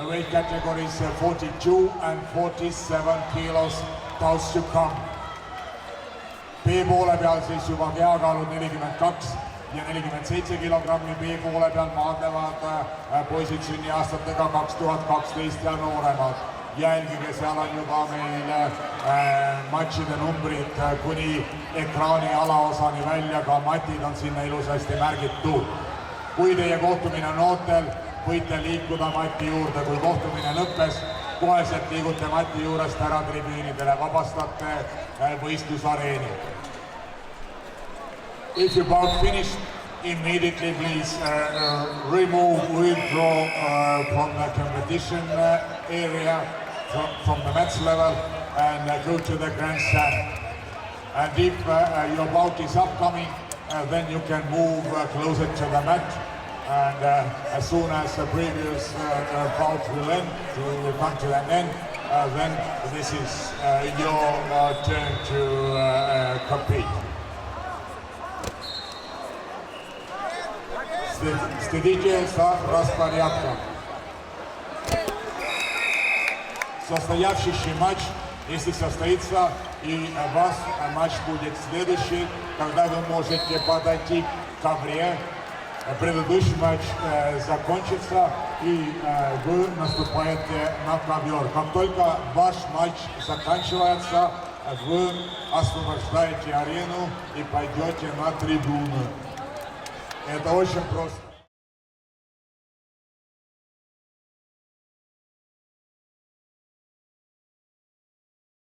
weight categories 42 and 47 kilos taus to come. B-poole peal siis juba kehakaalud 42 ja 47 kilogrammi. B-poole peal maadlevad poisid sünniaastatega 2012 ja nooremad. Jälgige, seal on juba meil matšide numbrid kuni ekraani alaosani välja, ka matid on sinna ilusasti märgitud. Kui teie kohtumine on ootel, võite liikuda mati juurde. Kui kohtumine lõppes, koheselt liigute mati juurest ära tribüünidele, vabastate võistlusareeni. If your bout finished, immediately please withdraw from the competition area, from the match level, and go to the grandstand. And if your bout is upcoming, then you can move closer to the mat. And as soon as the previous bout will end, will come to an end, then this is your turn to compete. Следите за распорядком. Состоявшийся матч, если состоится, и ваш матч будет следующий, когда вы можете подойти к ковре. Предыдущий матч закончится, и вы наступаете на ковер. Как только ваш матч заканчивается, вы освобождаете арену и пойдете на трибуну. Это очень просто.